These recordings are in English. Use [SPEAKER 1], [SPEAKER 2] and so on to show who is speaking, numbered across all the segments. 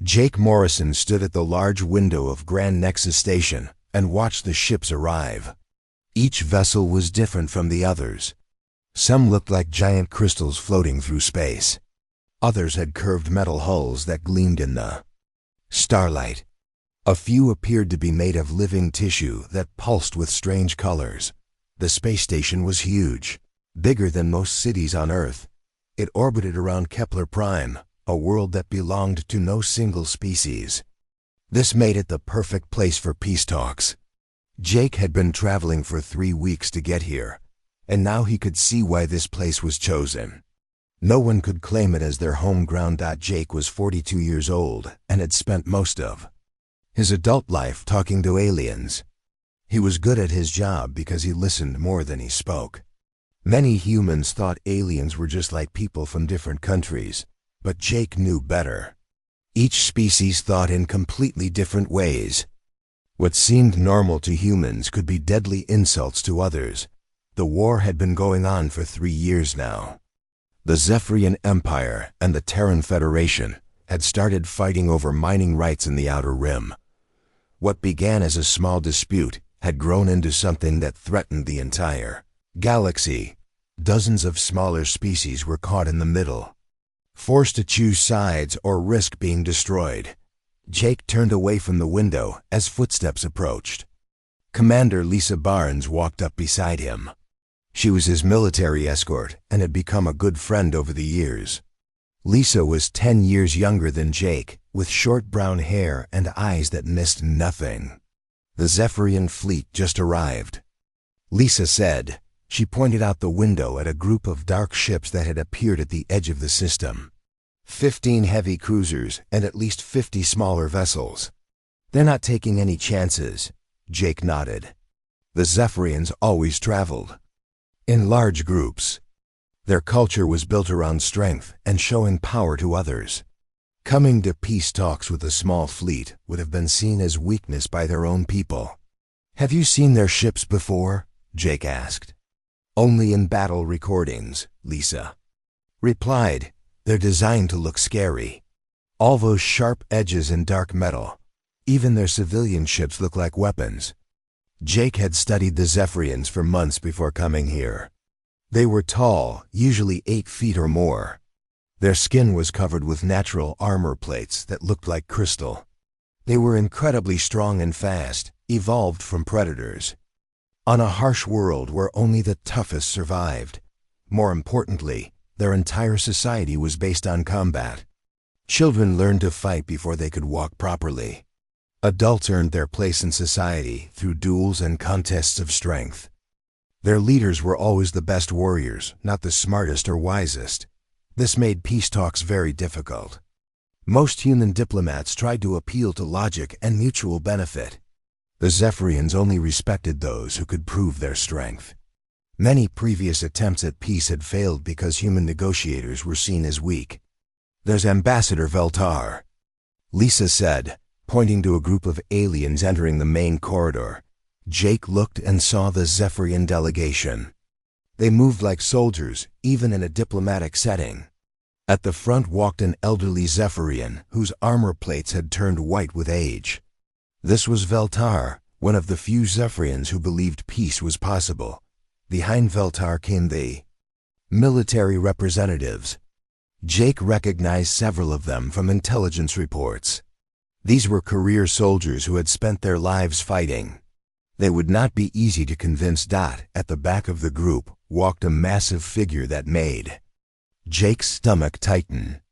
[SPEAKER 1] Jake Morrison stood at the large window of Grand Nexus Station and watched the ships arrive. Each vessel was different from the others. Some looked like giant crystals floating through space. Others had curved metal hulls that gleamed in the starlight. A few appeared to be made of living tissue that pulsed with strange colors. The space station was huge, bigger than most cities on Earth. It orbited around Kepler Prime, a world that belonged to no single species. This made it the perfect place for peace talks. Jake had been traveling for 3 weeks to get here, and now he could see why this place was chosen. No one could claim it as their home ground. Jake was 42 years old and had spent most of his adult life talking to aliens. He was good at his job because he listened more than he spoke. Many humans thought aliens were just like people from different countries, but Jake knew better. Each species thought in completely different ways. What seemed normal to humans could be deadly insults to others. The war had been going on for 3 years now. The Zephyrian Empire and the Terran Federation had started fighting over mining rights in the Outer Rim. What began as a small dispute had grown into something that threatened the entire galaxy. Dozens of smaller species were caught in the middle, forced to choose sides or risk being destroyed. Jake turned away from the window as footsteps approached. Commander Lisa Barnes walked up beside him. She was his military escort and had become a good friend over the years. Lisa was 10 years younger than Jake, with short brown hair and eyes that missed nothing. The Zephyrian fleet just arrived, Lisa said. She pointed out the window at a group of dark ships that had appeared at the edge of the system. 15 heavy cruisers and at least 50 smaller vessels. They're not taking any chances, Jake nodded. The Zephyrians always traveled in large groups. Their culture was built around strength and showing power to others. Coming to peace talks with a small fleet would have been seen as weakness by their own people. Have you seen their ships before? Jake asked. Only in battle recordings, Lisa replied. They're designed to look scary. All those sharp edges and dark metal. Even their civilian ships look like weapons. Jake had studied the Zephyrians for months before coming here. They were tall, usually 8 feet or more. Their skin was covered with natural armor plates that looked like crystal. They were incredibly strong and fast, evolved from predators. On a harsh world where only the toughest survived. More importantly, their entire society was based on combat. Children learned to fight before they could walk properly. Adults earned their place in society through duels and contests of strength. Their leaders were always the best warriors, not the smartest or wisest. This made peace talks very difficult. Most human diplomats tried to appeal to logic and mutual benefit. The Zephyrians only respected those who could prove their strength. Many previous attempts at peace had failed because human negotiators were seen as weak. There's Ambassador Veltar, Lisa said, pointing to a group of aliens entering the main corridor. Jake looked and saw the Zephyrian delegation. They moved like soldiers, even in a diplomatic setting. At the front walked an elderly Zephyrian whose armor plates had turned white with age. This was Veltar, one of the few Zephyrians who believed peace was possible. Behind Veltar came the military representatives. Jake recognized several of them from intelligence reports. These were career soldiers who had spent their lives fighting. They would not be easy to convince. At the back of the group walked a massive figure that made Jake's stomach tighten.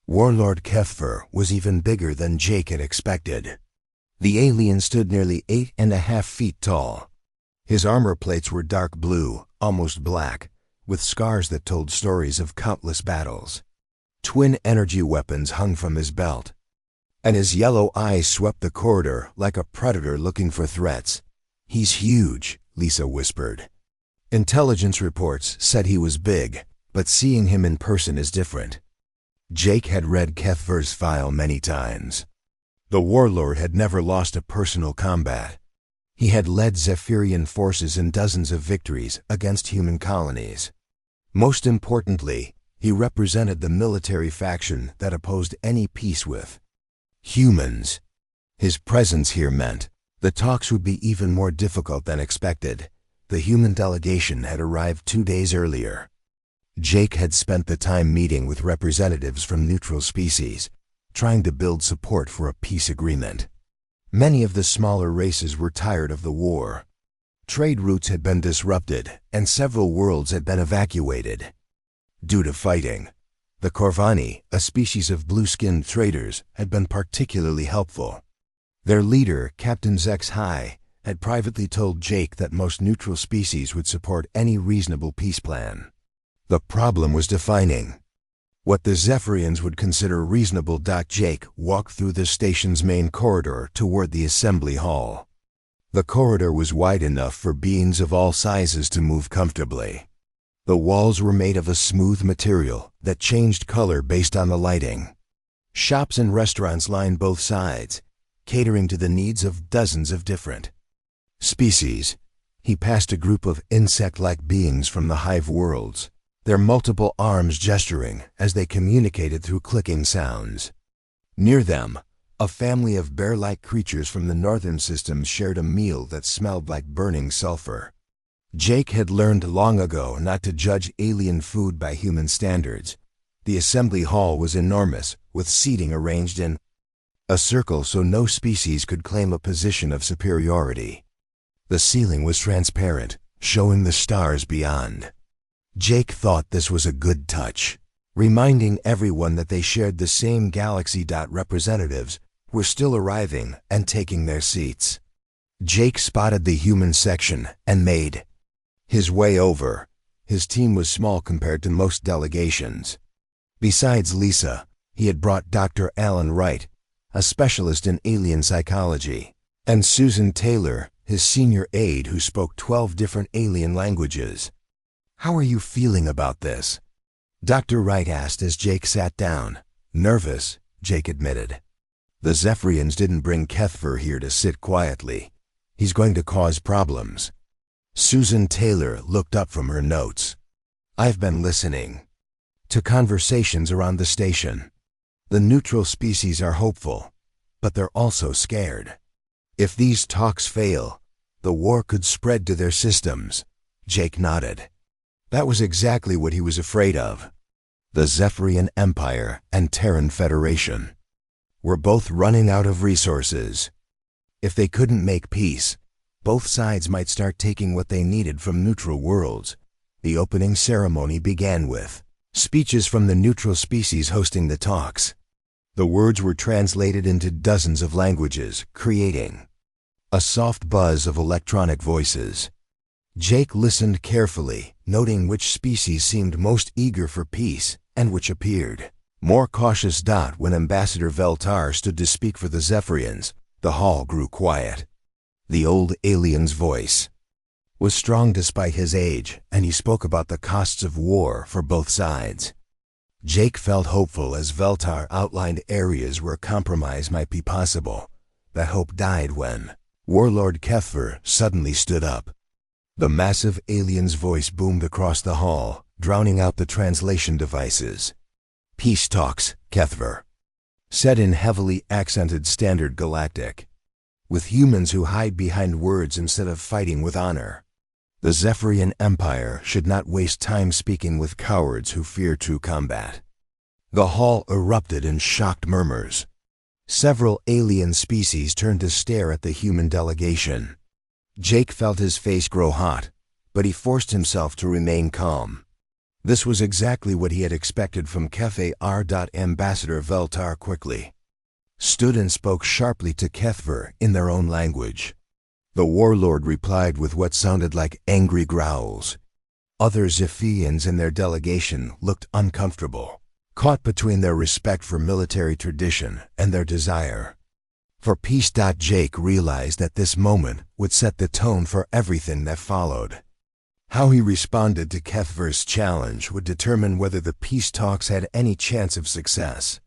[SPEAKER 1] Warlord Kethfer was even bigger than Jake had expected. The alien stood nearly 8.5 feet tall. His armor plates were dark blue, almost black, with scars that told stories of countless battles. Twin energy weapons hung from his belt, and his yellow eyes swept the corridor like a predator looking for threats. He's huge, Lisa whispered. Intelligence reports said he was big, but seeing him in person is different. Jake had read Kethver's file many times. The Warlord had never lost a personal combat. He had led Zephyrian forces in dozens of victories against human colonies. Most importantly, he represented the military faction that opposed any peace with Humans. His presence here meant the talks would be even more difficult than expected. The human delegation had arrived 2 days earlier. Jake had spent the time meeting with representatives from neutral species, trying to build support for a peace agreement. Many of the smaller races were tired of the war. Trade routes had been disrupted, and several worlds had been evacuated. Due to fighting, the Corvani, a species of blue-skinned traders, had been particularly helpful. Their leader, Captain HFY, had privately told Jake that most neutral species would support any reasonable peace plan. The problem was defining what the Zephyrians would consider reasonable. Jake walked through the station's main corridor toward the assembly hall. The corridor was wide enough for beings of all sizes to move comfortably. The walls were made of a smooth material that changed color based on the lighting. Shops and restaurants lined both sides, catering to the needs of dozens of different species. He passed a group of insect-like beings from the hive worlds, their multiple arms gesturing as they communicated through clicking sounds. Near them, a family of bear-like creatures from the northern systems shared a meal that smelled like burning sulfur. Jake had learned long ago not to judge alien food by human standards. The assembly hall was enormous, with seating arranged in a circle so no species could claim a position of superiority. The ceiling was transparent, showing the stars beyond. Jake thought this was a good touch, reminding everyone that they shared the same galaxy. Representatives were still arriving and taking their seats. Jake spotted the human section and made his way over. His team was small compared to most delegations. Besides Lisa, he had brought Dr. Alan Wright, a specialist in alien psychology, and Susan Taylor, his senior aide who spoke 12 different alien languages. "How are you feeling about this?" Dr. Wright asked as Jake sat down. "Nervous," Jake admitted. "The Zephyrians didn't bring Kethver here to sit quietly. He's going to cause problems." Susan Taylor looked up from her notes. "I've been listening to conversations around the station. The neutral species are hopeful, but they're also scared. If these talks fail, the war could spread to their systems." Jake nodded. That was exactly what he was afraid of. The Zephyrian Empire and Terran Federation were both running out of resources. If they couldn't make peace, both sides might start taking what they needed from neutral worlds. The opening ceremony began with speeches from the neutral species hosting the talks. The words were translated into dozens of languages, creating a soft buzz of electronic voices. Jake listened carefully, noting which species seemed most eager for peace and which appeared more cautious. When Ambassador Veltar stood to speak for the Zephyrians, the hall grew quiet. The old alien's voice was strong despite his age, and he spoke about the costs of war for both sides. Jake felt hopeful as Veltar outlined areas where compromise might be possible. That hope died when Warlord Kethver suddenly stood up. The massive alien's voice boomed across the hall, drowning out the translation devices. "Peace talks, Kethver," said in heavily accented Standard Galactic, "with humans who hide behind words instead of fighting with honor. The Zephyrian Empire should not waste time speaking with cowards who fear true combat." The hall erupted in shocked murmurs. Several alien species turned to stare at the human delegation. Jake felt his face grow hot, but he forced himself to remain calm. This was exactly what he had expected from Kethver. Ambassador Veltar quickly stood and spoke sharply to Kethver in their own language. The Warlord replied with what sounded like angry growls. Other Zephyrians in their delegation looked uncomfortable, caught between their respect for military tradition and their desire for peace. Jake realized that this moment would set the tone for everything that followed. How he responded to Kethver's challenge would determine whether the peace talks had any chance of success.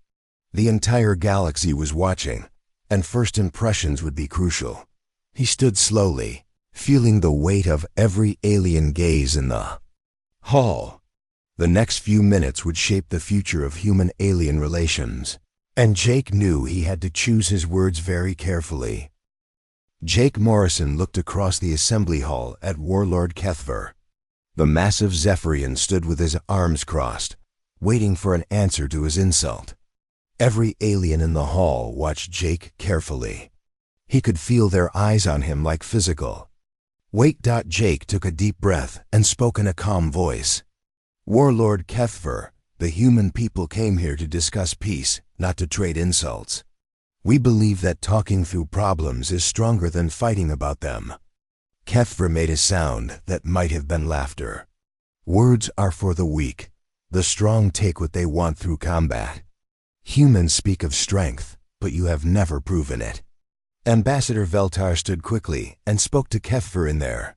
[SPEAKER 1] The entire galaxy was watching, and first impressions would be crucial. He stood slowly, feeling the weight of every alien gaze in the hall. The next few minutes would shape the future of human-alien relations. And Jake knew he had to choose his words very carefully. Jake Morrison looked across the assembly hall at Warlord Kethver. The massive Zephyrian stood with his arms crossed, waiting for an answer to his insult. Every alien in the hall watched Jake carefully. He could feel their eyes on him like physical. Wait. Jake took a deep breath and spoke in a calm voice. Warlord Kethver, the human people came here to discuss peace, not to trade insults. We believe that talking through problems is stronger than fighting about them. Kethver made a sound that might have been laughter. Words are for the weak. The strong take what they want through combat. Humans speak of strength, but you have never proven it. Ambassador Veltar stood quickly and spoke to Kethver in their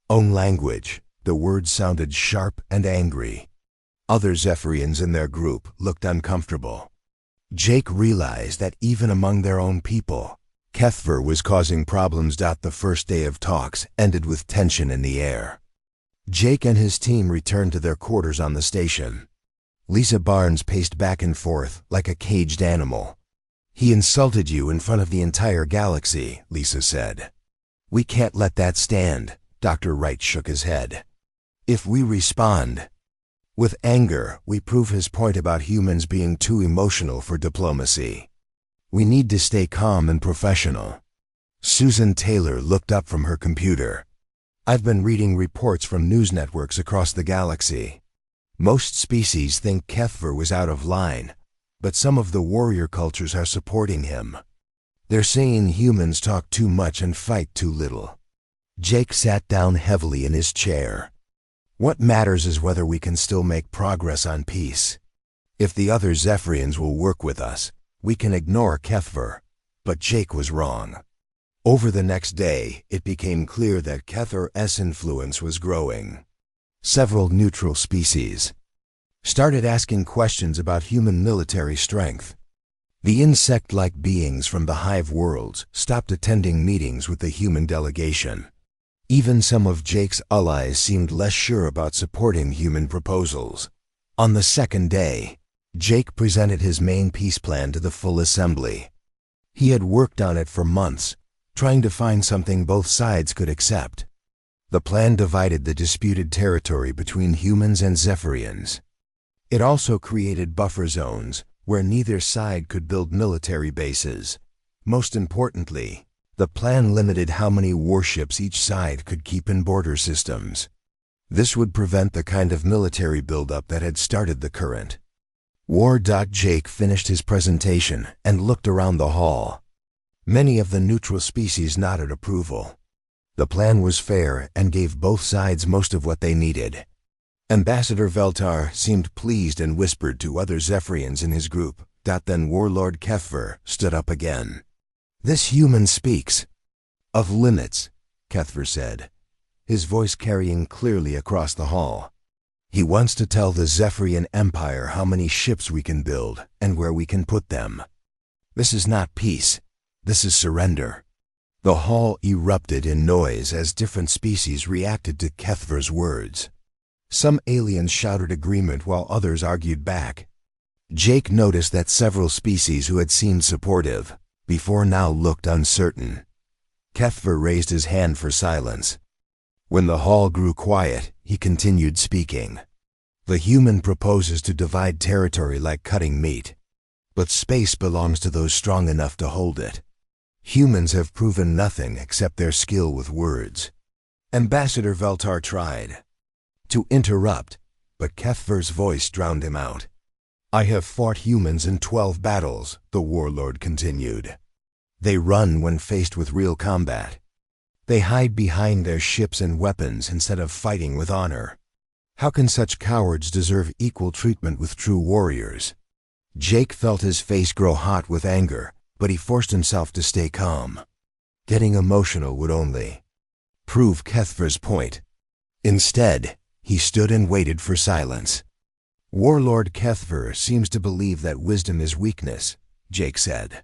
[SPEAKER 1] own language. The words sounded sharp and angry. Other Zephyrians in their group looked uncomfortable. Jake realized that even among their own people, Kethver was causing problems. The first day of talks ended with tension in the air. Jake and his team returned to their quarters on the station. Lisa Barnes paced back and forth like a caged animal. He insulted you in front of the entire galaxy, Lisa said. We can't let that stand. Dr. Wright shook his head. If we respond with anger, we prove his point about humans being too emotional for diplomacy. We need to stay calm and professional. Susan Taylor looked up from her computer. I've been reading reports from news networks across the galaxy. Most species think Kethver was out of line, but some of the warrior cultures are supporting him. They're saying humans talk too much and fight too little. Jake sat down heavily in his chair. What matters is whether we can still make progress on peace. If the other Zephyrians will work with us, we can ignore Kethver. But Jake was wrong. Over the next day, it became clear that Kethver's influence was growing. Several neutral species started asking questions about human military strength. The insect-like beings from the hive worlds stopped attending meetings with the human delegation. Even some of Jake's allies seemed less sure about supporting human proposals. On the second day, Jake presented his main peace plan to the full assembly. He had worked on it for months, trying to find something both sides could accept. The plan divided the disputed territory between humans and Zephyrians. It also created buffer zones where neither side could build military bases. Most importantly, the plan limited how many warships each side could keep in border systems. This would prevent the kind of military buildup that had started the current war. Jake finished his presentation and looked around the hall. Many of the neutral species nodded approval. The plan was fair and gave both sides most of what they needed. Ambassador Veltar seemed pleased and whispered to other Zephyrians in his group. Then Warlord Kethver stood up again. This human speaks of limits, Kethver said, his voice carrying clearly across the hall. He wants to tell the Zephyrian Empire how many ships we can build and where we can put them. This is not peace. This is surrender. The hall erupted in noise as different species reacted to Kethver's words. Some aliens shouted agreement while others argued back. Jake noticed that several species who had seemed supportive before now looked uncertain. Kethver raised his hand for silence. When the hall grew quiet, he continued speaking. The human proposes to divide territory like cutting meat. But space belongs to those strong enough to hold it. Humans have proven nothing except their skill with words. Ambassador Veltar tried to interrupt, but Kethver's voice drowned him out. I have fought humans in 12 battles, the warlord continued. They run when faced with real combat. They hide behind their ships and weapons instead of fighting with honor. How can such cowards deserve equal treatment with true warriors? Jake felt his face grow hot with anger, but he forced himself to stay calm. Getting emotional would only prove Kethver's point. Instead, he stood and waited for silence. Warlord Kethver seems to believe that wisdom is weakness, Jake said.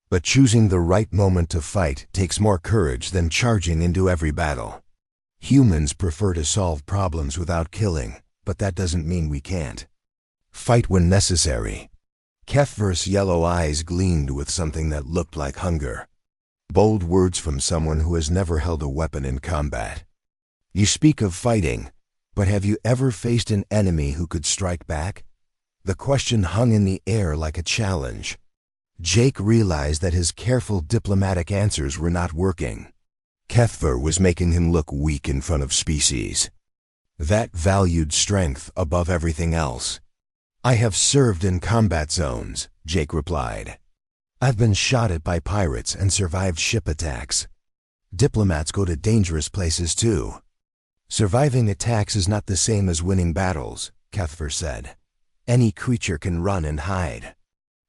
[SPEAKER 1] But choosing the right moment to fight takes more courage than charging into every battle. Humans prefer to solve problems without killing, but that doesn't mean we can't fight when necessary. Kefver's yellow eyes gleamed with something that looked like hunger. Bold words from someone who has never held a weapon in combat. You speak of fighting, but have you ever faced an enemy who could strike back? The question hung in the air like a challenge. Jake realized that his careful diplomatic answers were not working. Kefver was making him look weak in front of species that valued strength above everything else. I have served in combat zones, Jake replied. I've been shot at by pirates and survived ship attacks. Diplomats go to dangerous places too. Surviving attacks is not the same as winning battles, Kefver said. Any creature can run and hide.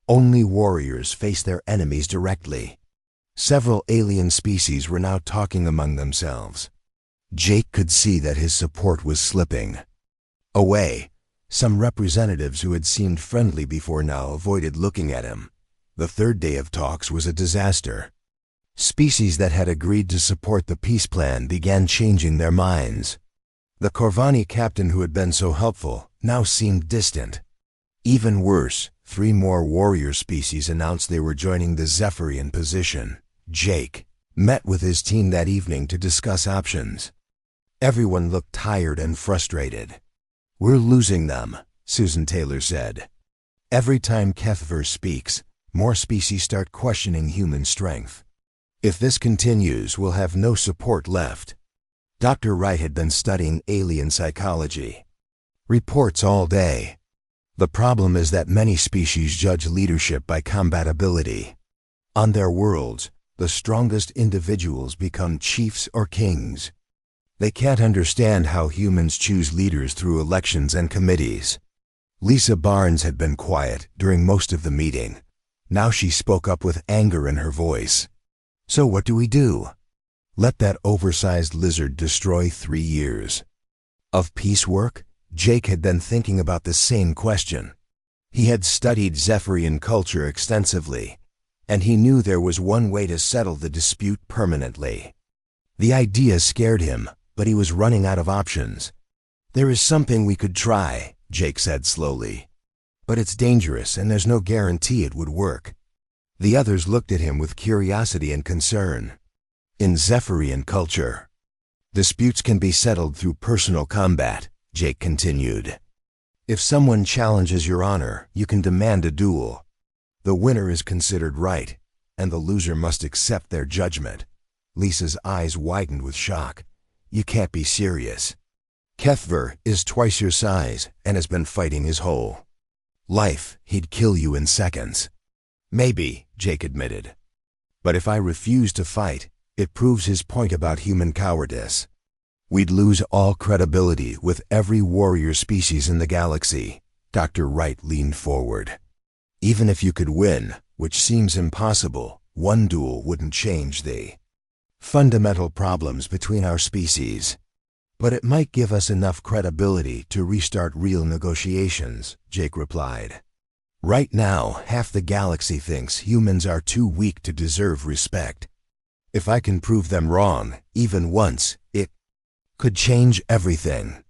[SPEAKER 1] Only warriors face their enemies directly. Several alien species were now talking among themselves. Jake could see that his support was slipping away. Some representatives who had seemed friendly before now avoided looking at him. The third day of talks was a disaster. Species that had agreed to support the peace plan began changing their minds. The Corvani captain who had been so helpful now seemed distant. Even worse, 3 more warrior species announced they were joining the Zephyrian position. Jake met with his team that evening to discuss options. Everyone looked tired and frustrated. We're losing them, Susan Taylor said. Every time Kefver speaks, more species start questioning human strength. If this continues, we'll have no support left. Dr. Wright had been studying alien psychology. Reports all day. The problem is that many species judge leadership by combat ability. On their worlds, the strongest individuals become chiefs or kings. They can't understand how humans choose leaders through elections and committees. Lisa Barnes had been quiet during most of the meeting. Now she spoke up with anger in her voice. So what do we do? Let that oversized lizard destroy 3 years of peace work? Jake had been thinking about the same question. He had studied Zephyrian culture extensively, and he knew there was one way to settle the dispute permanently. The idea scared him, but he was running out of options. There is something we could try, Jake said slowly. But it's dangerous and there's no guarantee it would work. The others looked at him with curiosity and concern. In Zephyrian culture, disputes can be settled through personal combat, Jake continued. If someone challenges your honor, you can demand a duel. The winner is considered right, and the loser must accept their judgment. Lisa's eyes widened with shock. You can't be serious. Kefver is twice your size and has been fighting his whole life. He'd kill you in seconds. Maybe, Jake admitted. But if I refuse to fight, it proves his point about human cowardice. We'd lose all credibility with every warrior species in the galaxy. Dr. Wright leaned forward. Even if you could win, which seems impossible, one duel wouldn't change the fundamental problems between our species. But it might give us enough credibility to restart real negotiations, Jake replied. Right now, half the galaxy thinks humans are too weak to deserve respect. If I can prove them wrong, even once, it could change everything.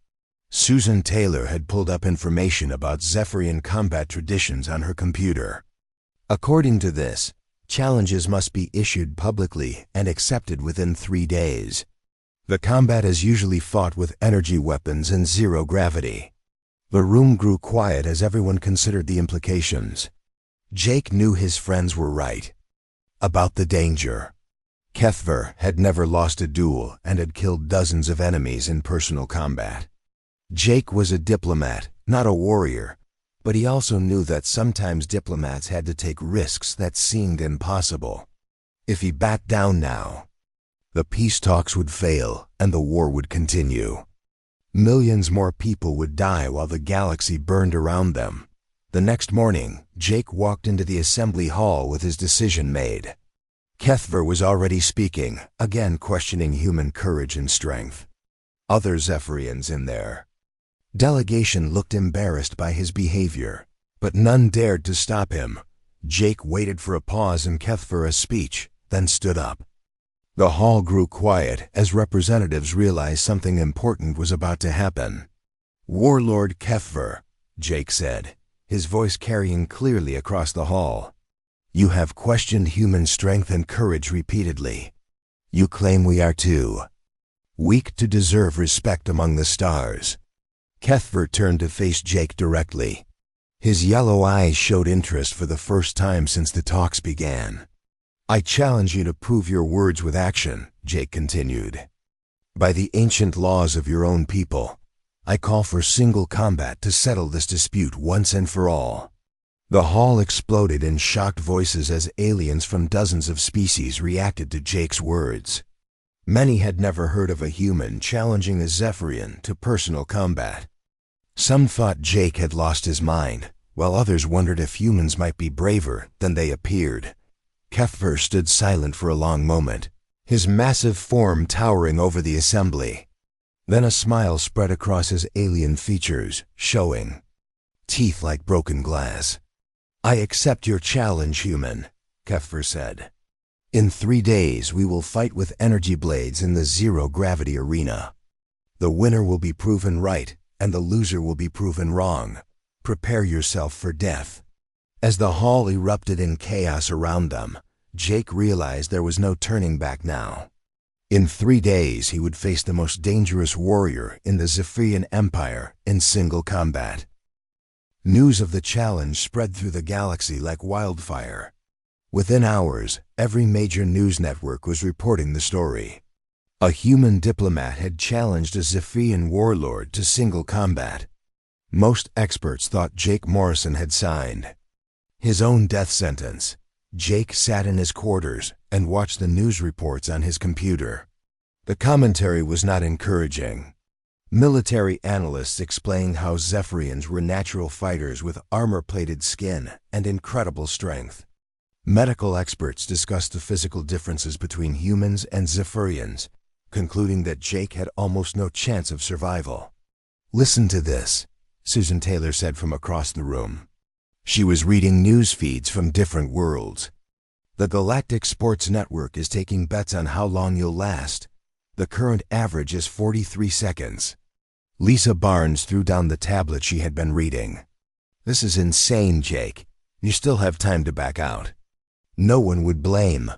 [SPEAKER 1] Susan Taylor had pulled up information about Zephyrian combat traditions on her computer. According to this, challenges must be issued publicly and accepted within 3 days. The combat is usually fought with energy weapons and zero gravity. The room grew quiet as everyone considered the implications. Jake knew his friends were right about the danger. Kefver had never lost a duel and had killed dozens of enemies in personal combat. Jake was a diplomat, not a warrior, but he also knew that sometimes diplomats had to take risks that seemed impossible. If he backed down now, the peace talks would fail and the war would continue. Millions more people would die while the galaxy burned around them. The next morning, Jake walked into the assembly hall with his decision made. Kefver was already speaking, again questioning human courage and strength. Other Zephyrians in there. Delegation looked embarrassed by his behavior, but none dared to stop him. Jake waited for a pause in Kefver's speech, then stood up. The hall grew quiet as representatives realized something important was about to happen. Warlord Kefver, Jake said, his voice carrying clearly across the hall. "You have questioned human strength and courage repeatedly. You claim we are too weak to deserve respect among the stars." Cuthbert turned to face Jake directly. His yellow eyes showed interest for the first time since the talks began. "I challenge you to prove your words with action," Jake continued. "By the ancient laws of your own people, I call for single combat to settle this dispute once and for all." The hall exploded in shocked voices as aliens from dozens of species reacted to Jake's words. Many had never heard of a human challenging a Zephyrian to personal combat. Some thought Jake had lost his mind, while others wondered if humans might be braver than they appeared. Cuthbert stood silent for a long moment, his massive form towering over the assembly. Then a smile spread across his alien features, showing teeth like broken glass. "I accept your challenge, human," Cuthbert said. "In 3 days we will fight with energy blades in the zero-gravity arena. The winner will be proven right, and the loser will be proven wrong. Prepare yourself for death." As the hall erupted in chaos around them, Jake realized there was no turning back now. In 3 days he would face the most dangerous warrior in the Zephyrian Empire in single combat. News of the challenge spread through the galaxy like wildfire. Within hours, every major news network was reporting the story. A human diplomat had challenged a Zephyrian warlord to single combat. Most experts thought Jake Morrison had signed his own death sentence. Jake sat in his quarters and watched the news reports on his computer. The commentary was not encouraging. Military analysts explained how Zephyrians were natural fighters with armor-plated skin and incredible strength. Medical experts discussed the physical differences between humans and Zephyrians, concluding that Jake had almost no chance of survival. "Listen to this," Susan Taylor said from across the room. She was reading news feeds from different worlds. "The Galactic Sports Network is taking bets on how long you'll last. The current average is 43 seconds. Lisa Barnes threw down the tablet she had been reading. "This is insane, Jake. You still have time to back out. No one would blame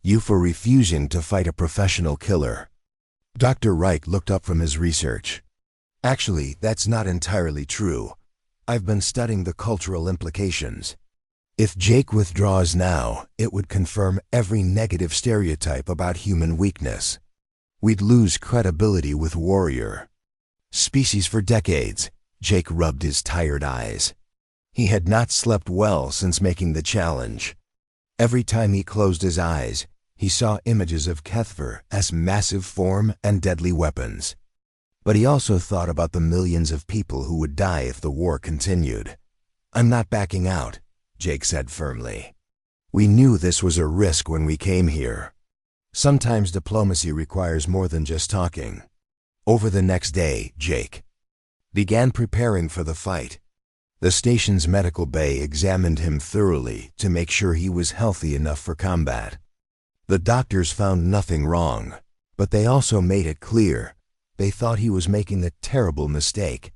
[SPEAKER 1] you for refusing to fight a professional killer." Dr. Wright looked up from his research. "Actually, that's not entirely true. I've been studying the cultural implications. If Jake withdraws now, it would confirm every negative stereotype about human weakness. We'd lose credibility with warrior species for decades." Jake rubbed his tired eyes. He had not slept well since making the challenge. Every time he closed his eyes, he saw images of Cuthbert's massive form and deadly weapons. But he also thought about the millions of people who would die if the war continued. "I'm not backing out," Jake said firmly. "We knew this was a risk when we came here. Sometimes diplomacy requires more than just talking." Over the next day, Jake began preparing for the fight. The station's medical bay examined him thoroughly to make sure he was healthy enough for combat. The doctors found nothing wrong, but they also made it clear they thought he was making a terrible mistake.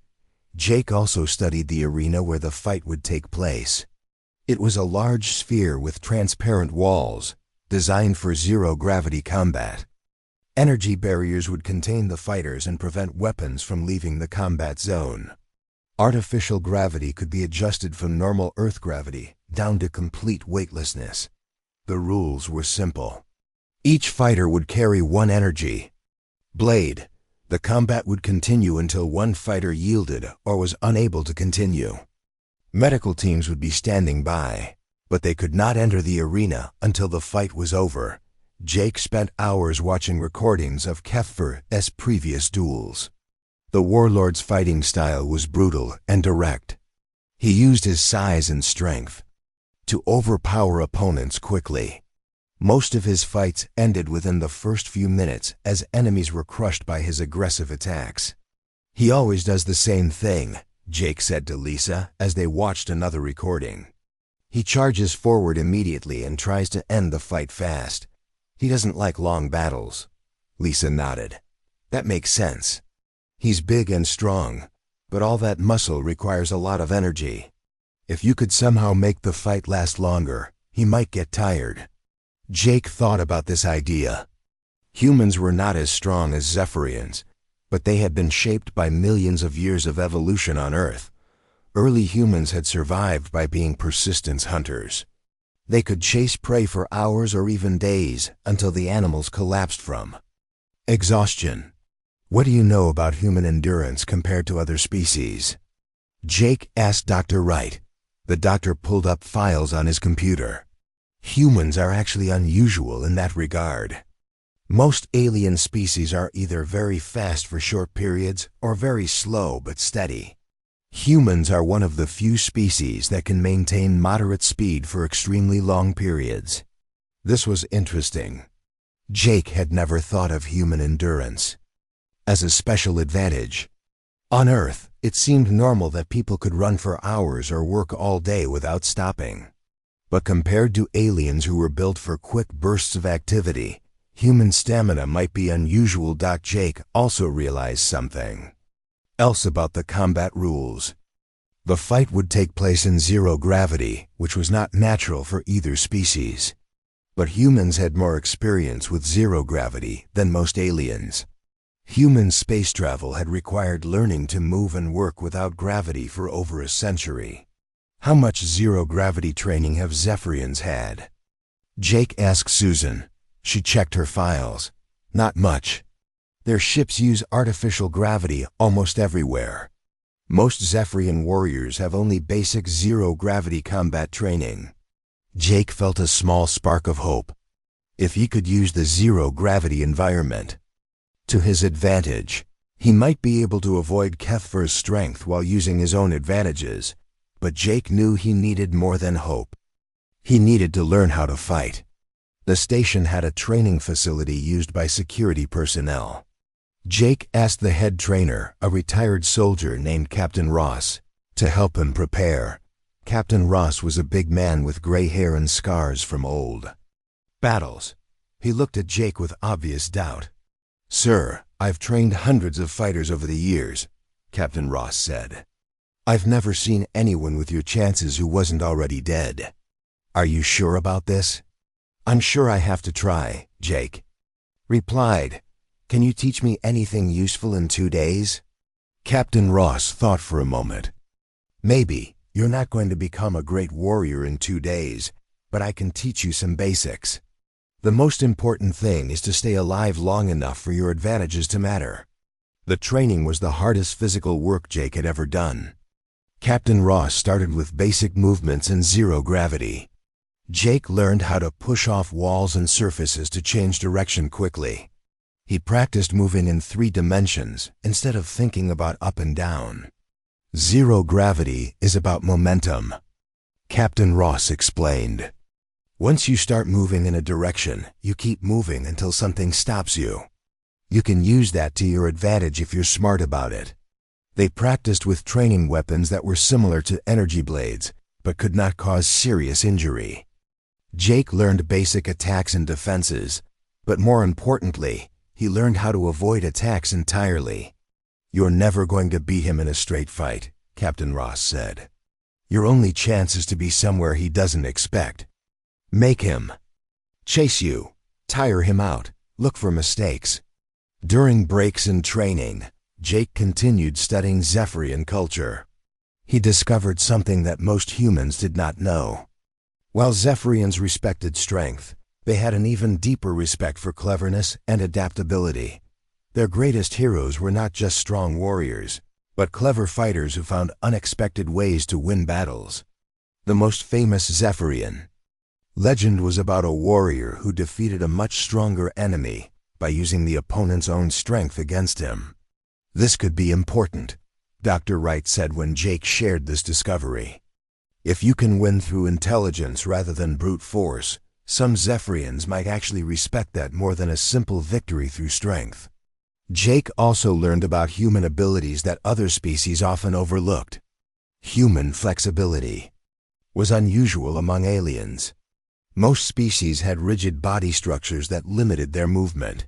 [SPEAKER 1] Jake also studied the arena where the fight would take place. It was a large sphere with transparent walls, designed for zero-gravity combat. Energy barriers would contain the fighters and prevent weapons from leaving the combat zone. Artificial gravity could be adjusted from normal Earth gravity down to complete weightlessness. The rules were simple. Each fighter would carry one energy blade. The combat would continue until one fighter yielded or was unable to continue. Medical teams would be standing by, but they could not enter the arena until the fight was over. Jake spent hours watching recordings of Cuthbert's previous duels. The Warlord's fighting style was brutal and direct. He used his size and strength to overpower opponents quickly. Most of his fights ended within the first few minutes as enemies were crushed by his aggressive attacks. "He always does the same thing," Jake said to Lisa as they watched another recording. "He charges forward immediately and tries to end the fight fast. He doesn't like long battles." Lisa nodded. "That makes sense. He's big and strong, but all that muscle requires a lot of energy." If you could somehow make the fight last longer, he might get tired. Jake thought about this idea. Humans were not as strong as Zephyrians, but they had been shaped by millions of years of evolution on Earth. Early humans had survived by being persistence hunters. They could chase prey for hours or even days until the animals collapsed from exhaustion. What do you know about human endurance compared to other species? Jake asked Dr. Wright. The doctor pulled up files on his computer. Humans are actually unusual in that regard. Most alien species are either very fast for short periods or very slow but steady. Humans are one of the few species that can maintain moderate speed for extremely long periods. This was interesting. Jake had never thought of human endurance as a special advantage. On Earth, it seemed normal that people could run for hours or work all day without stopping. But compared to aliens who were built for quick bursts of activity, human stamina might be unusual. Jake also realized something else about the combat rules. The fight would take place in zero gravity, which was not natural for either species. But humans had more experience with zero gravity than most aliens. Human space travel had required learning to move and work without gravity for over a century. How much zero-gravity training have Zephyrians had? Jake asked Susan. She checked her files. Not much. Their ships use artificial gravity almost everywhere. Most Zephyrian warriors have only basic zero-gravity combat training. Jake felt a small spark of hope. If he could use the zero-gravity environment to his advantage, he might be able to avoid Kethfer's strength while using his own advantages. But Jake knew he needed more than hope. He needed to learn how to fight. The station had a training facility used by security personnel. Jake asked the head trainer, a retired soldier named Captain Ross, to help him prepare. Captain Ross was a big man with gray hair and scars from old battles. He looked at Jake with obvious doubt. "Sir, I've trained hundreds of fighters over the years," Captain Ross said. "I've never seen anyone with your chances who wasn't already dead. Are you sure about this?" "I'm sure I have to try," Jake replied. "Can you teach me anything useful in 2 days?" Captain Ross thought for a moment. "Maybe. You're not going to become a great warrior in 2 days, but I can teach you some basics. The most important thing is to stay alive long enough for your advantages to matter." The training was the hardest physical work Jake had ever done. Captain Ross started with basic movements in zero gravity. Jake learned how to push off walls and surfaces to change direction quickly. He practiced moving in 3 dimensions instead of thinking about up and down. Zero gravity is about momentum, Captain Ross explained. Once you start moving in a direction, you keep moving until something stops you. You can use that to your advantage if you're smart about it. They practiced with training weapons that were similar to energy blades, but could not cause serious injury. Jake learned basic attacks and defenses, but more importantly, he learned how to avoid attacks entirely. "You're never going to beat him in a straight fight," Captain Ross said. "Your only chance is to be somewhere he doesn't expect. Make him chase you, tire him out, look for mistakes." During breaks in training, Jake continued studying Zephyrian culture. He discovered something that most humans did not know. While Zephyrians respected strength, they had an even deeper respect for cleverness and adaptability. Their greatest heroes were not just strong warriors, but clever fighters who found unexpected ways to win battles. The most famous Zephyrian legend was about a warrior who defeated a much stronger enemy by using the opponent's own strength against him. "This could be important," Dr. Wright said when Jake shared this discovery. "If you can win through intelligence rather than brute force, some Zephyrians might actually respect that more than a simple victory through strength." Jake also learned about human abilities that other species often overlooked. Human flexibility was unusual among aliens. Most species had rigid body structures that limited their movement.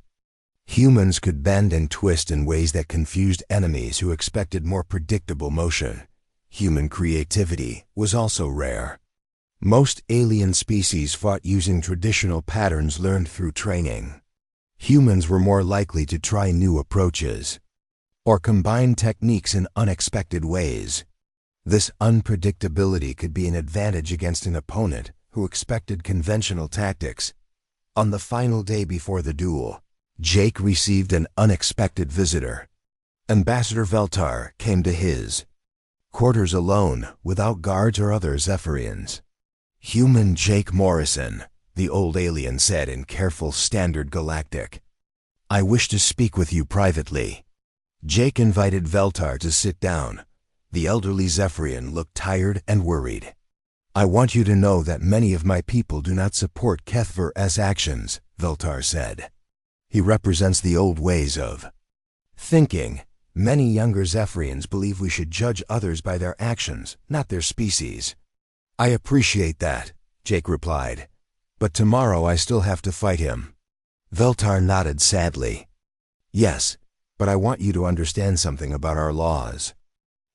[SPEAKER 1] Humans could bend and twist in ways that confused enemies who expected more predictable motion. Human creativity was also rare. Most alien species fought using traditional patterns learned through training. Humans were more likely to try new approaches or combine techniques in unexpected ways. This unpredictability could be an advantage against an opponent who expected conventional tactics. On the final day before the duel, Jake received an unexpected visitor. Ambassador Veltar came to his quarters alone, without guards or other Zephyrians. "Human Jake Morrison," the old alien said in careful Standard Galactic. "I wish to speak with you privately." Jake invited Veltar to sit down. The elderly Zephyrian looked tired and worried. "I want you to know that many of my people do not support Kethver's actions," Veltar said. "He represents the old ways of thinking. Many younger Zephyrians believe we should judge others by their actions, not their species." "I appreciate that," Jake replied. "But tomorrow I still have to fight him." Veltar nodded sadly. "Yes, but I want you to understand something about our laws.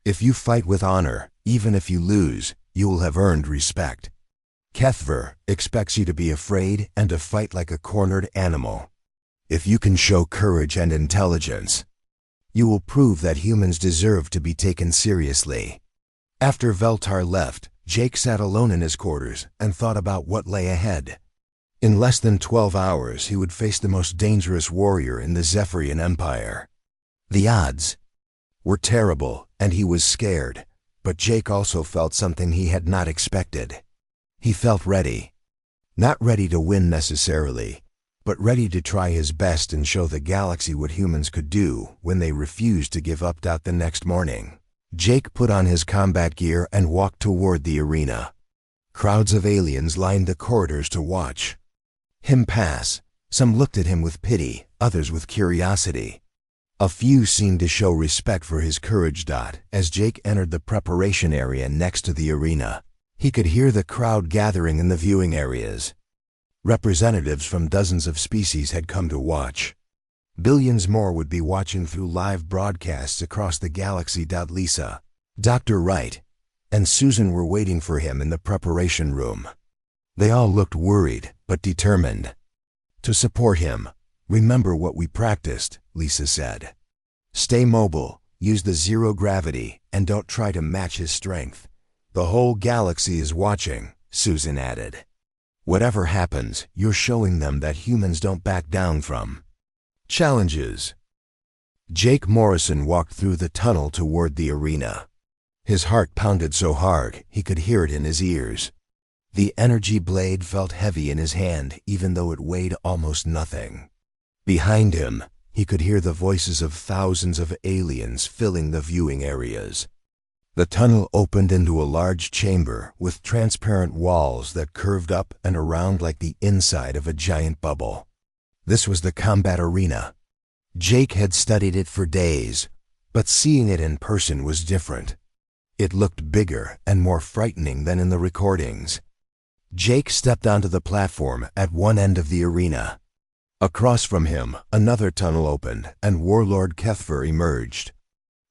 [SPEAKER 1] If you fight with honor, even if you lose, you will have earned respect. Kethver expects you to be afraid and to fight like a cornered animal. If you can show courage and intelligence, you will prove that humans deserve to be taken seriously." After Veltar left, Jake sat alone in his quarters and thought about what lay ahead. In less than 12 hours, he would face the most dangerous warrior in the Zephyrian Empire. The odds were terrible, and he was scared, but Jake also felt something he had not expected. He felt ready. Not ready to win necessarily, but ready to try his best and show the galaxy what humans could do when they refused to give up. The next morning, Jake put on his combat gear and walked toward the arena. Crowds of aliens lined the corridors to watch him pass. Some looked at him with pity, others with curiosity. A few seemed to show respect for his courage. As Jake entered the preparation area next to the arena, he could hear the crowd gathering in the viewing areas. Representatives from dozens of species had come to watch. Billions more would be watching through live broadcasts across the galaxy. Lisa, Dr. Wright, and Susan were waiting for him in the preparation room. They all looked worried, but determined to support him. "Remember what we practiced," Lisa said. "Stay mobile, use the zero gravity, and don't try to match his strength. The whole galaxy is watching," Susan added. "Whatever happens, you're showing them that humans don't back down from challenges." Jake Morrison walked through the tunnel toward the arena. His heart pounded so hard he could hear it in his ears. The energy blade felt heavy in his hand, even though it weighed almost nothing. Behind him, he could hear the voices of thousands of aliens filling the viewing areas. The tunnel opened into a large chamber with transparent walls that curved up and around like the inside of a giant bubble. This was the combat arena. Jake had studied it for days, but seeing it in person was different. It looked bigger and more frightening than in the recordings. Jake stepped onto the platform at one end of the arena. Across from him, another tunnel opened, and Warlord Kethver emerged.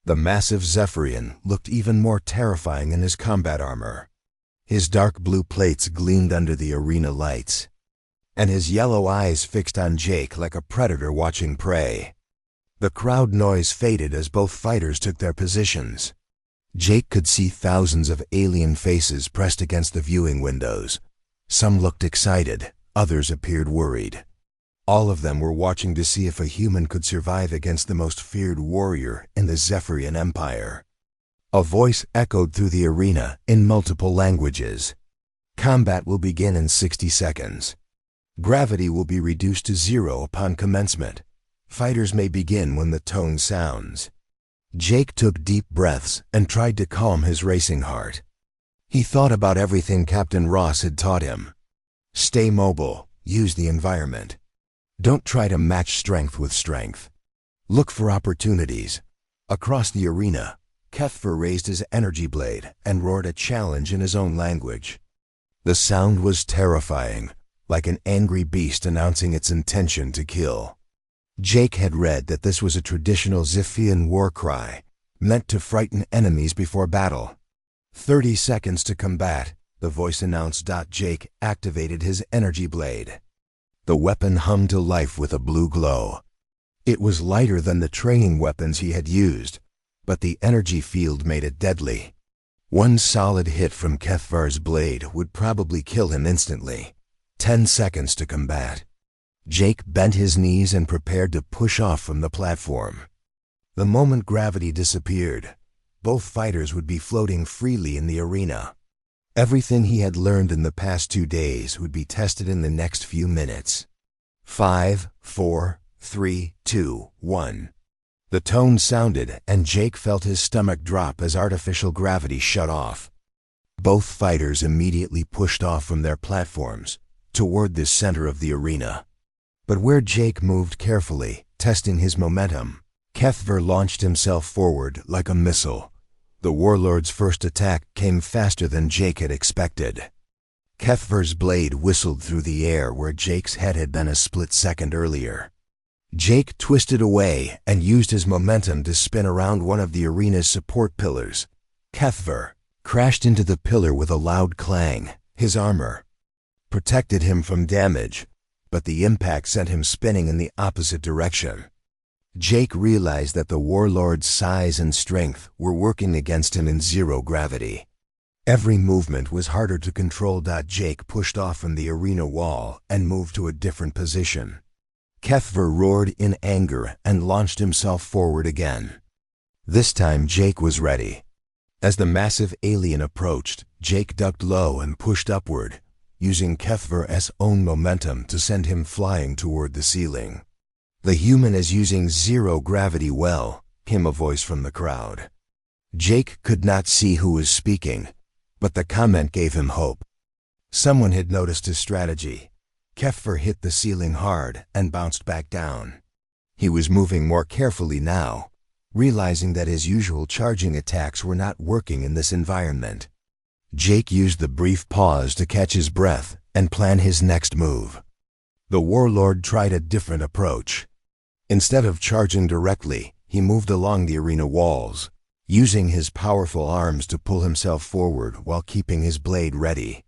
[SPEAKER 1] The massive Zephyrian looked even more terrifying in his combat armor. His dark blue plates gleamed under the arena lights, and his yellow eyes fixed on Jake like a predator watching prey. The crowd noise faded as both fighters took their positions. Jake could see thousands of alien faces pressed against the viewing windows. Some looked excited, others appeared worried. All of them were watching to see if a human could survive against the most feared warrior in the Zephyrian Empire. A voice echoed through the arena in multiple languages. "Combat will begin in 60 seconds. Gravity will be reduced to 0 upon commencement. Fighters may begin when the tone sounds." Jake took deep breaths and tried to calm his racing heart. He thought about everything Captain Ross had taught him. Stay mobile, use the environment. Don't try to match strength with strength. Look for opportunities. Across the arena, Kethver raised his energy blade and roared a challenge in his own language. The sound was terrifying, like an angry beast announcing its intention to kill. Jake had read that this was a traditional Zephyrian war cry, meant to frighten enemies before battle. 30 seconds to combat, the voice announced. Jake activated his energy blade. The weapon hummed to life with a blue glow. It was lighter than the training weapons he had used, but the energy field made it deadly. One solid hit from HFY's blade would probably kill him instantly. 10 seconds to combat. Jake bent his knees and prepared to push off from the platform. The moment gravity disappeared, both fighters would be floating freely in the arena. Everything he had learned in the past 2 days would be tested in the next few minutes. 5, 4, 3, 2, 1. The tone sounded, and Jake felt his stomach drop as artificial gravity shut off. Both fighters immediately pushed off from their platforms, toward the center of the arena. But where Jake moved carefully, testing his momentum, HFY launched himself forward like a missile. The Warlord's first attack came faster than Jake had expected. HFY's blade whistled through the air where Jake's head had been a split second earlier. Jake twisted away and used his momentum to spin around one of the arena's support pillars. HFY crashed into the pillar with a loud clang. His armor protected him from damage, but the impact sent him spinning in the opposite direction. Jake realized that the Warlord's size and strength were working against him in zero gravity. Every movement was harder to control. Jake pushed off from the arena wall and moved to a different position. HFY roared in anger and launched himself forward again. This time Jake was ready. As the massive alien approached, Jake ducked low and pushed upward, using HFY's own momentum to send him flying toward the ceiling. "The human is using zero gravity well," came a voice from the crowd. Jake could not see who was speaking, but the comment gave him hope. Someone had noticed his strategy. HFY hit the ceiling hard and bounced back down. He was moving more carefully now, realizing that his usual charging attacks were not working in this environment. Jake used the brief pause to catch his breath and plan his next move. The Warlord tried a different approach. Instead of charging directly, he moved along the arena walls, using his powerful arms to pull himself forward while keeping his blade ready.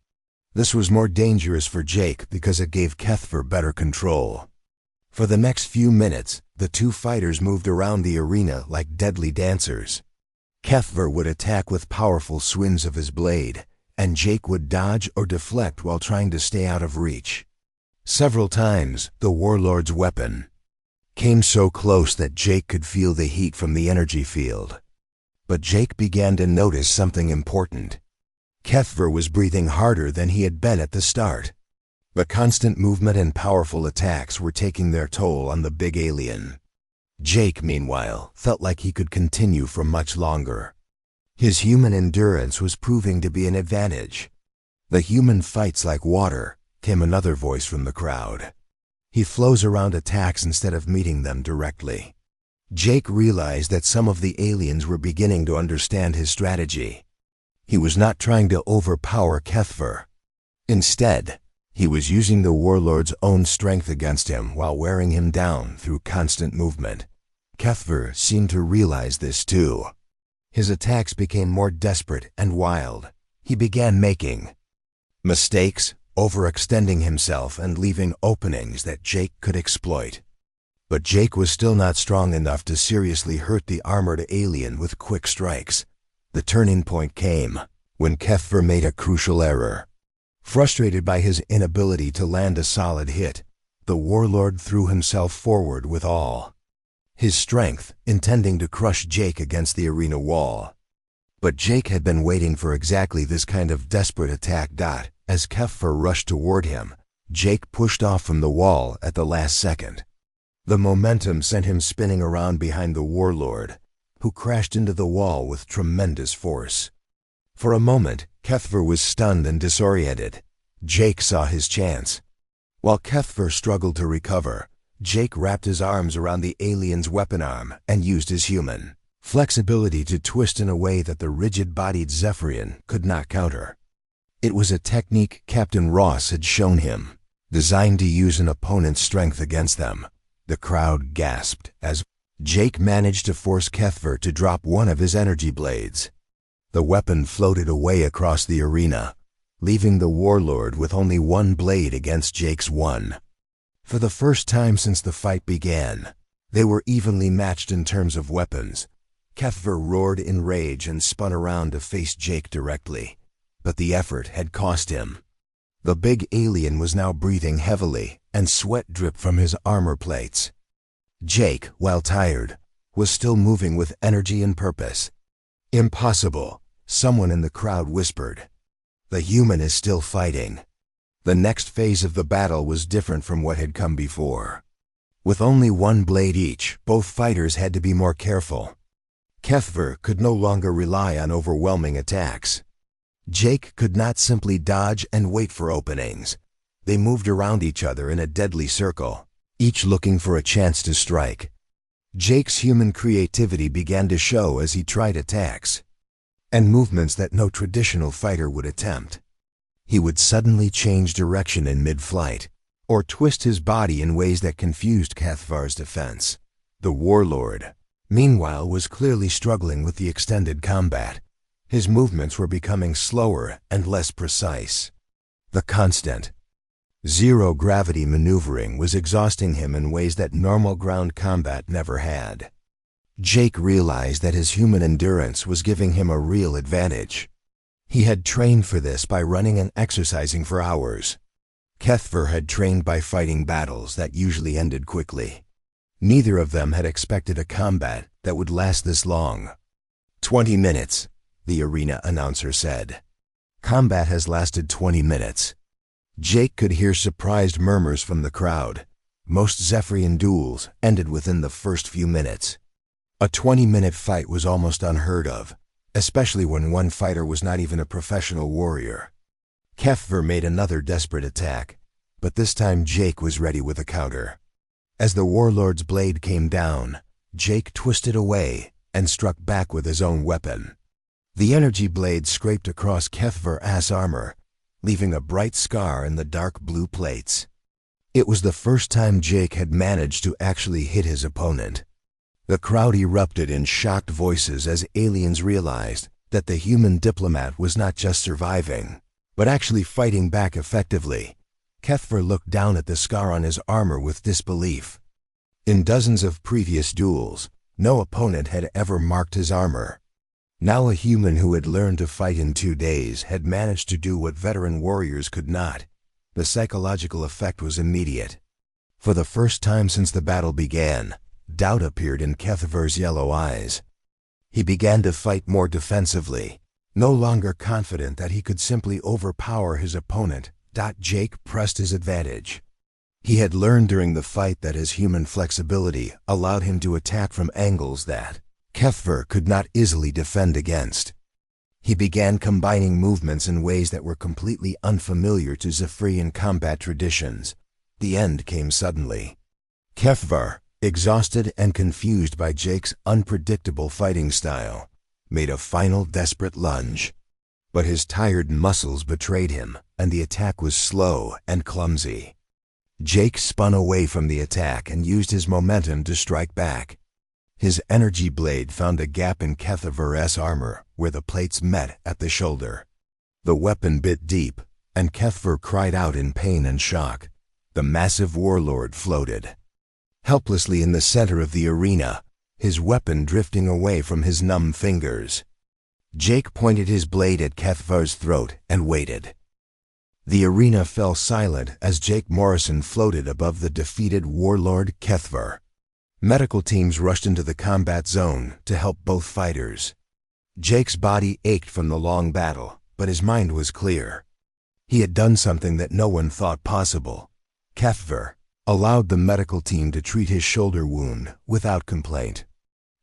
[SPEAKER 1] This was more dangerous for Jake because it gave HFY better control. For the next few minutes, the two fighters moved around the arena like deadly dancers. HFY would attack with powerful swings of his blade, and Jake would dodge or deflect while trying to stay out of reach. Several times, the Warlord's weapon came so close that Jake could feel the heat from the energy field. But Jake began to notice something important. HFY was breathing harder than he had been at the start. The constant movement and powerful attacks were taking their toll on the big alien. Jake, meanwhile, felt like he could continue for much longer. His human endurance was proving to be an advantage. "The human fights like water," came another voice from the crowd. "He flows around attacks instead of meeting them directly." Jake realized that some of the aliens were beginning to understand his strategy. He was not trying to overpower HFY. Instead, he was using the Warlord's own strength against him while wearing him down through constant movement. HFY seemed to realize this too. His attacks became more desperate and wild. He began making mistakes, overextending himself and leaving openings that Jake could exploit. But Jake was still not strong enough to seriously hurt the armored alien with quick strikes. The turning point came when HFY made a crucial error. Frustrated by his inability to land a solid hit, the Warlord threw himself forward with all his strength, intending to crush Jake against the arena wall. But Jake had been waiting for exactly this kind of desperate attack. As HFY rushed toward him, Jake pushed off from the wall at the last second. The momentum sent him spinning around behind the Warlord, who crashed into the wall with tremendous force. For a moment, HFY was stunned and disoriented. Jake saw his chance. While HFY struggled to recover, Jake wrapped his arms around the alien's weapon arm and used his human flexibility to twist in a way that the rigid-bodied Zephyrian could not counter. It was a technique Captain Ross had shown him, designed to use an opponent's strength against them. The crowd gasped as Jake managed to force HFY to drop one of his energy blades. The weapon floated away across the arena, leaving the Warlord with only one blade against Jake's one. For the first time since the fight began, they were evenly matched in terms of weapons. Kethver roared in rage and spun around to face Jake directly, but the effort had cost him. The big alien was now breathing heavily, and sweat dripped from his armor plates. Jake, while tired, was still moving with energy and purpose. "Impossible," someone in the crowd whispered. "The human is still fighting." The next phase of the battle was different from what had come before. With only one blade each, both fighters had to be more careful. Kethver could no longer rely on overwhelming attacks. Jake could not simply dodge and wait for openings. They moved around each other in a deadly circle, each looking for a chance to strike. Jake's human creativity began to show as he tried attacks and movements that no traditional fighter would attempt. He would suddenly change direction in mid-flight, or twist his body in ways that confused Kethvar's defense. The Warlord, meanwhile, was clearly struggling with the extended combat. His movements were becoming slower and less precise. The constant, zero-gravity maneuvering was exhausting him in ways that normal ground combat never had. Jake realized that his human endurance was giving him a real advantage. He had trained for this by running and exercising for hours. Kethver had trained by fighting battles that usually ended quickly. Neither of them had expected a combat that would last this long. 20 minutes, the arena announcer said. Combat has lasted 20 minutes. Jake could hear surprised murmurs from the crowd. Most Zephyrian duels ended within the first few minutes. A 20-minute fight was almost unheard of, especially when one fighter was not even a professional warrior. Kethver made another desperate attack, but this time Jake was ready with a counter. As the Warlord's blade came down, Jake twisted away and struck back with his own weapon. The energy blade scraped across Kethver's armor, leaving a bright scar in the dark blue plates. It was the first time Jake had managed to actually hit his opponent. The crowd erupted in shocked voices as aliens realized that the human diplomat was not just surviving, but actually fighting back effectively. Kethver looked down at the scar on his armor with disbelief. In dozens of previous duels, no opponent had ever marked his armor. Now a human who had learned to fight in 2 days had managed to do what veteran warriors could not. The psychological effect was immediate. For the first time since the battle began, doubt appeared in Kethver's yellow eyes. He began to fight more defensively, no longer confident that he could simply overpower his opponent. Jake pressed his advantage. He had learned during the fight that his human flexibility allowed him to attack from angles that Kethver could not easily defend against. He began combining movements in ways that were completely unfamiliar to Zephyrian combat traditions. The end came suddenly. Kethver, exhausted and confused by Jake's unpredictable fighting style, made a final desperate lunge. But his tired muscles betrayed him, and the attack was slow and clumsy. Jake spun away from the attack and used his momentum to strike back. His energy blade found a gap in Kethver's armor where the plates met at the shoulder. The weapon bit deep, and Kethver cried out in pain and shock. The massive Warlord floated helplessly in the center of the arena, his weapon drifting away from his numb fingers. Jake pointed his blade at Kethver's throat and waited. The arena fell silent as Jake Morrison floated above the defeated Warlord Kethver. Medical teams rushed into the combat zone to help both fighters. Jake's body ached from the long battle, but his mind was clear. He had done something that no one thought possible. Kethver allowed the medical team to treat his shoulder wound without complaint.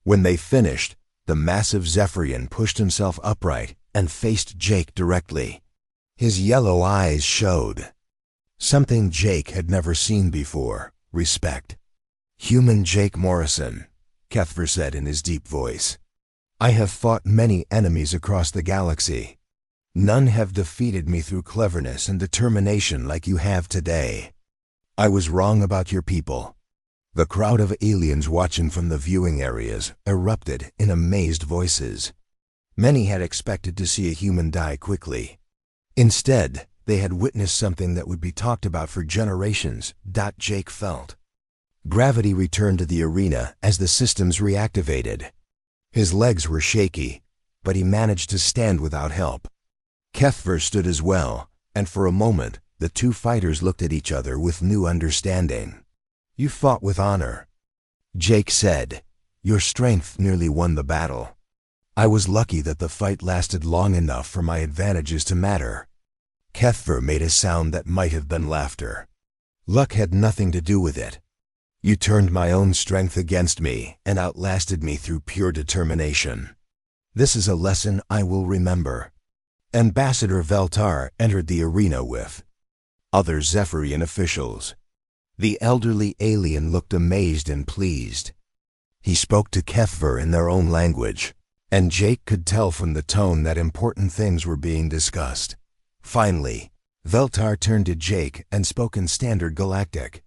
[SPEAKER 1] When they finished, the massive Zephyrian pushed himself upright and faced Jake directly. His yellow eyes showed something Jake had never seen before: respect. "Human Jake Morrison," Kethver said in his deep voice. "I have fought many enemies across the galaxy. None have defeated me through cleverness and determination like you have today. I was wrong about your people." The crowd of aliens watching from the viewing areas erupted in amazed voices. Many had expected to see a human die quickly. Instead, they had witnessed something that would be talked about for generations. Jake felt. Gravity returned to the arena as the systems reactivated. His legs were shaky, but he managed to stand without help. Kethver stood as well, and for a moment, the two fighters looked at each other with new understanding. "You fought with honor," Jake said. "Your strength nearly won the battle. I was lucky that the fight lasted long enough for my advantages to matter." Kethver made a sound that might have been laughter. "Luck had nothing to do with it. You turned my own strength against me and outlasted me through pure determination. This is a lesson I will remember." Ambassador Veltar entered the arena with other Zephyrian officials. The elderly alien looked amazed and pleased. He spoke to Kethver in their own language, and Jake could tell from the tone that important things were being discussed. Finally, Veltar turned to Jake and spoke in Standard Galactic.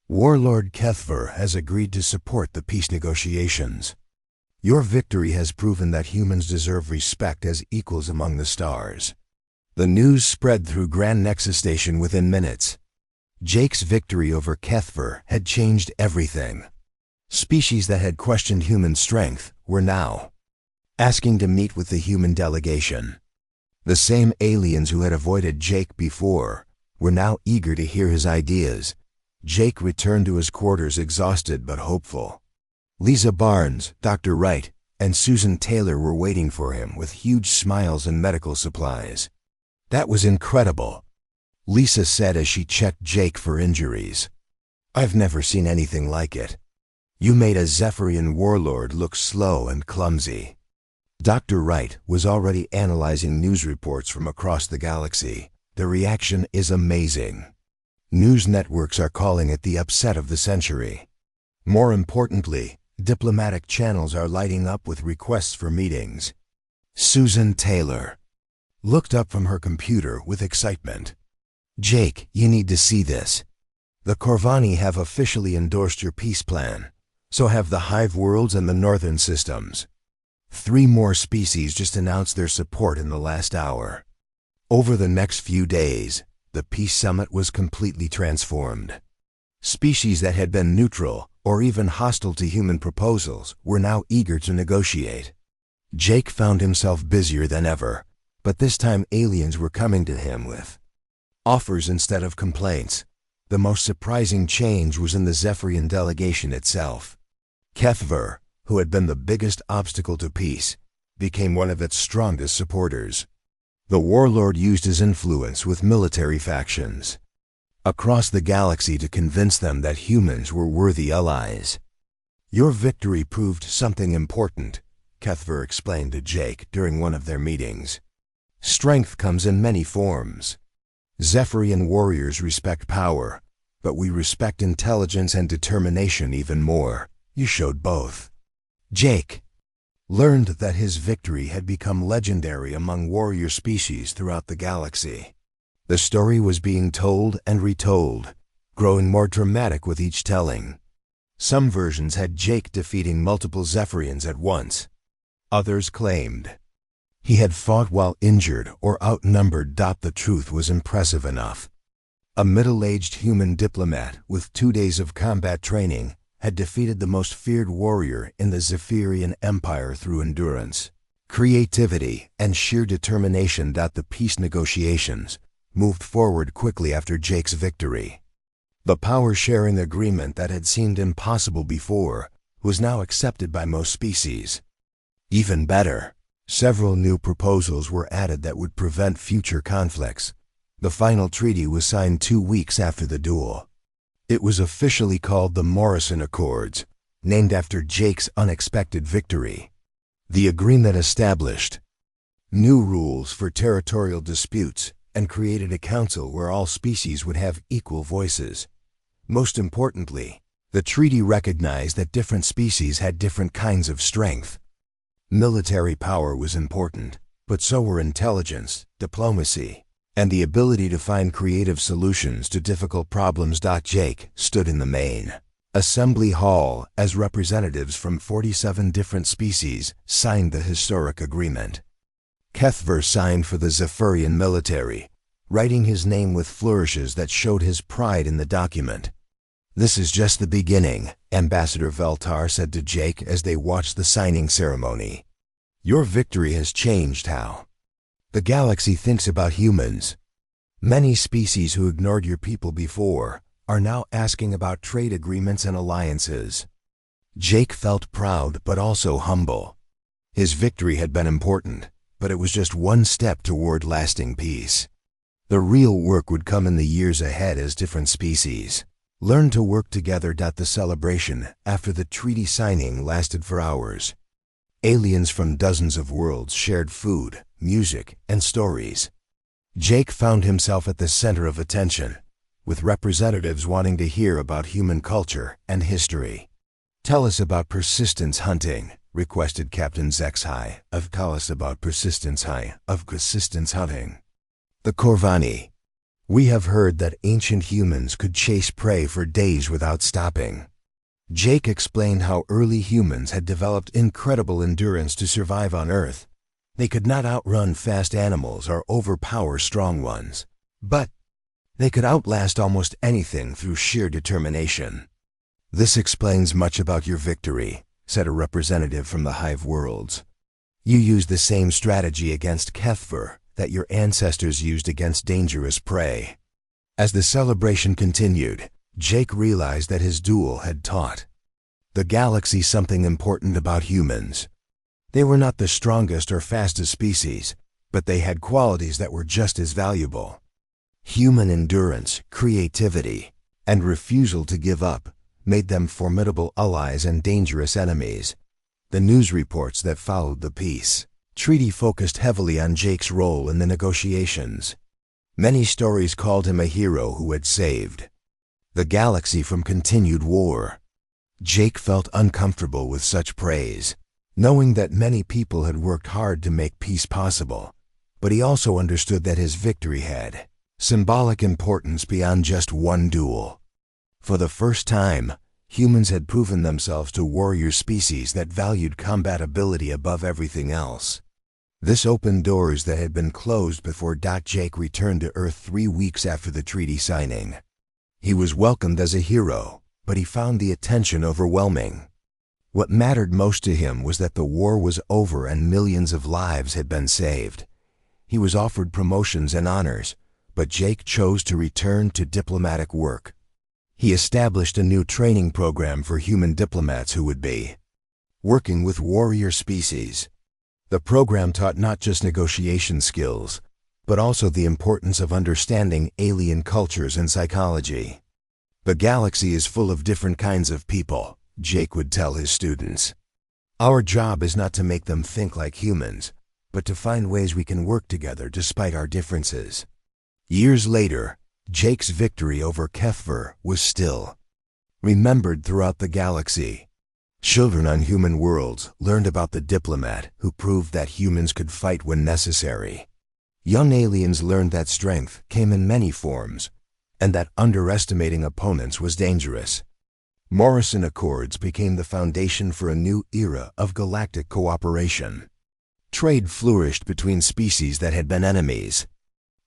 [SPEAKER 1] "Warlord Kethver has agreed to support the peace negotiations. Your victory has proven that humans deserve respect as equals among the stars." The news spread through Grand Nexus Station within minutes. Jake's victory over Kethver had changed everything. Species that had questioned human strength were now asking to meet with the human delegation. The same aliens who had avoided Jake before were now eager to hear his ideas. Jake returned to his quarters exhausted but hopeful. Lisa Barnes, Dr. Wright, and Susan Taylor were waiting for him with huge smiles and medical supplies. "That was incredible," Lisa said as she checked Jake for injuries. "I've never seen anything like it. You made a Zephyrian warlord look slow and clumsy." Dr. Wright was already analyzing news reports from across the galaxy. "The reaction is amazing. News networks are calling it the upset of the century. More importantly, diplomatic channels are lighting up with requests for meetings." Susan Taylor looked up from her computer with excitement. "Jake, you need to see this. The Corvani have officially endorsed your peace plan. So have the Hive Worlds and the Northern Systems. 3 more species just announced their support in the last hour." Over the next few days, the Peace Summit was completely transformed. Species that had been neutral or even hostile to human proposals were now eager to negotiate. Jake found himself busier than ever, but this time aliens were coming to him with offers instead of complaints. The most surprising change was in the Zephyrian delegation itself. Kethver, who had been the biggest obstacle to peace, became one of its strongest supporters. The Warlord used his influence with military factions across the galaxy to convince them that humans were worthy allies. "Your victory proved something important," Kethver explained to Jake during one of their meetings. "Strength comes in many forms. Zephyrian warriors respect power, but we respect intelligence and determination even more. You showed both." Jake learned that his victory had become legendary among warrior species throughout the galaxy. The story was being told and retold, growing more dramatic with each telling. Some versions had Jake defeating multiple Zephyrians at once. Others claimed he had fought while injured or outnumbered. The truth was impressive enough. A middle-aged human diplomat with 2 days of combat training had defeated the most feared warrior in the Zephyrian Empire through endurance, creativity, and sheer determination. The peace negotiations moved forward quickly after Jake's victory. The power-sharing agreement that had seemed impossible before was now accepted by most species. Even better, several new proposals were added that would prevent future conflicts. The final treaty was signed 2 weeks after the duel. It was officially called the Morrison Accords, named after Jake's unexpected victory. The agreement established new rules for territorial disputes and created a council where all species would have equal voices. Most importantly, the treaty recognized that different species had different kinds of strength. Military power was important, but so were intelligence, diplomacy, and the ability to find creative solutions to difficult problems. Jake stood in the main assembly hall as representatives from 47 different species signed the historic agreement. HFY signed for the Zephyrian military, writing his name with flourishes that showed his pride in the document. "This is just the beginning," Ambassador Veltar said to Jake as they watched the signing ceremony. "Your victory has changed how the galaxy thinks about humans. Many species who ignored your people before are now asking about trade agreements and alliances." Jake felt proud but also humble. His victory had been important, but it was just one step toward lasting peace. The real work would come in the years ahead as different species learned to work together. The celebration after the treaty signing lasted for hours. Aliens from dozens of worlds shared food, music, and stories. Jake found himself at the center of attention, with representatives wanting to hear about human culture and history. "Tell us about persistence hunting," requested Captain Zexhai of "Tell us about persistence hunting." The Corvani. "We have heard that ancient humans could chase prey for days without stopping." Jake explained how early humans had developed incredible endurance to survive on Earth. They could not outrun fast animals or overpower strong ones, but they could outlast almost anything through sheer determination. "This explains much about your victory," said a representative from the Hive Worlds. "You used the same strategy against HFY that your ancestors used against dangerous prey." As the celebration continued, Jake realized that his duel had taught the galaxy something important about humans. They were not the strongest or fastest species, but they had qualities that were just as valuable. Human endurance, creativity, and refusal to give up made them formidable allies and dangerous enemies. The news reports that followed the peace treaty focused heavily on Jake's role in the negotiations. Many stories called him a hero who had saved the galaxy from continued war. Jake felt uncomfortable with such praise, knowing that many people had worked hard to make peace possible, but he also understood that his victory had symbolic importance beyond just one duel. For the first time, humans had proven themselves to warrior species that valued combat ability above everything else. This opened doors that had been closed before Jake returned to Earth 3 weeks after the treaty signing. He was welcomed as a hero, but he found the attention overwhelming. What mattered most to him was that the war was over and millions of lives had been saved. He was offered promotions and honors, but Jake chose to return to diplomatic work. He established a new training program for human diplomats who would be working with warrior species. The program taught not just negotiation skills, but also the importance of understanding alien cultures and psychology. "The galaxy is full of different kinds of people," Jake would tell his students. "Our job is not to make them think like humans, but to find ways we can work together despite our differences." Years later, Jake's victory over HFY was still remembered throughout the galaxy. Children on human worlds learned about the diplomat who proved that humans could fight when necessary. Young aliens learned that strength came in many forms, and that underestimating opponents was dangerous. Morrison Accords became the foundation for a new era of galactic cooperation. Trade flourished between species that had been enemies.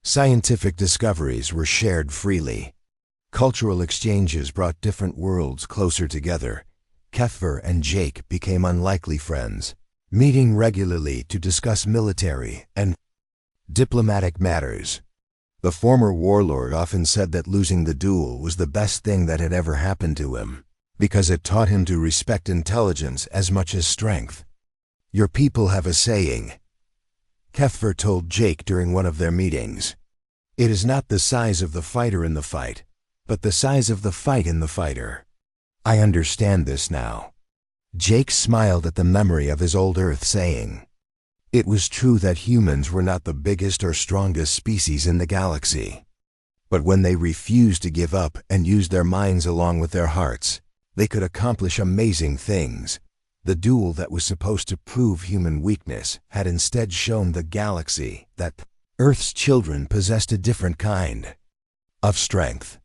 [SPEAKER 1] Scientific discoveries were shared freely. Cultural exchanges brought different worlds closer together. HFY and Jake became unlikely friends, meeting regularly to discuss military and diplomatic matters. The former warlord often said that losing the duel was the best thing that had ever happened to him, because it taught him to respect intelligence as much as strength. "Your people have a saying," HFY told Jake during one of their meetings. "It is not the size of the fighter in the fight, but the size of the fight in the fighter." I understand this now. Jake smiled at the memory of his old Earth saying. It was true that humans were not the biggest or strongest species in the galaxy. But when they refused to give up and used their minds along with their hearts, they could accomplish amazing things. The duel that was supposed to prove human weakness had instead shown the galaxy that Earth's children possessed a different kind of strength.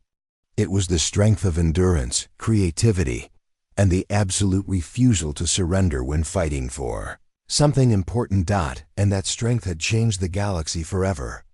[SPEAKER 1] It was the strength of endurance, creativity, and the absolute refusal to surrender when fighting for Something important. And that strength had changed the galaxy forever.